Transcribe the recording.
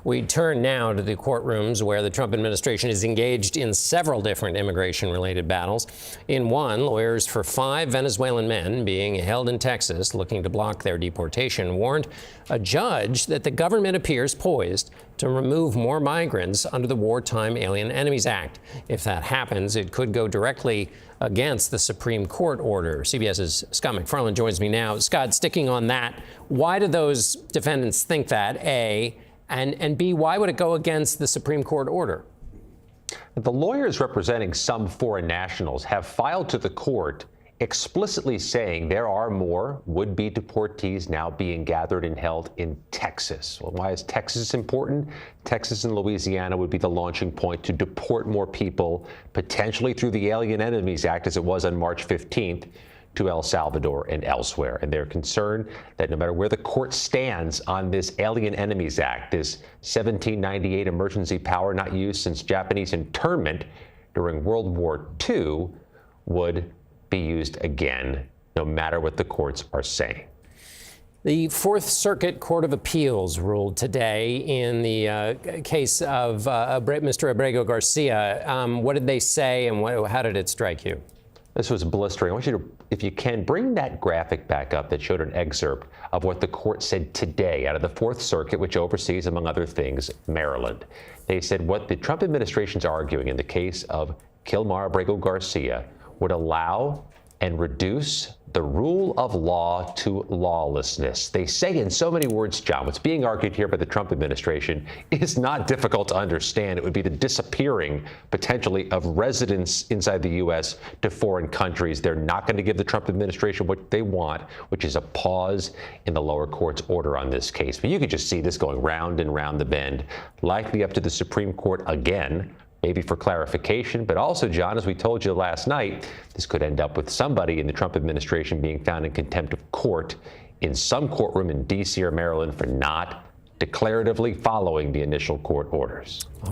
We turn now to the courtrooms where the Trump administration is engaged in several different immigration-related battles. In one, lawyers for 5 Venezuelan men being held in Texas looking to block their deportation warned a judge that the government appears poised to remove more migrants under the Wartime Alien Enemies Act. If that happens, it could go directly against the Supreme Court order. CBS's Scott MacFarlane joins me now. Scott, sticking on that, why do those defendants think that, A? And B, why would it go against the Supreme Court order? The lawyers representing some foreign nationals have filed to the court explicitly saying there are more would-be deportees now being gathered and held in Texas. Well, why is Texas important? Texas and Louisiana would be the launching point to deport more people, potentially through the Alien Enemies Act, as it was on March 15th, to El Salvador and elsewhere. And they're concerned that no matter where the court stands on this Alien Enemies Act, this 1798 emergency power not used since Japanese internment during World War II, would be used again, no matter what the courts are saying. The Fourth Circuit Court of Appeals ruled today in the case of Mr. Abrego Garcia. What did they say, and how did it strike you? This was blistering. I want you to, if you can, bring that graphic back up that showed an excerpt of what the court said today out of the Fourth Circuit, which oversees, among other things, Maryland. They said what the Trump administration's arguing in the case of Kilmar Abrego Garcia would allow and reduce the rule of law to lawlessness. They say in so many words, John, what's being argued here by the Trump administration is not difficult to understand. It would be the disappearing, potentially, of residents inside the U.S. to foreign countries. They're not going to give the Trump administration what they want, which is a pause in the lower court's order on this case. But you could just see this going round and round the bend, likely up to the Supreme Court again, maybe for clarification, but also, John, as we told you last night, this could end up with somebody in the Trump administration being found in contempt of court in some courtroom in D.C. or Maryland for not declaratively following the initial court orders.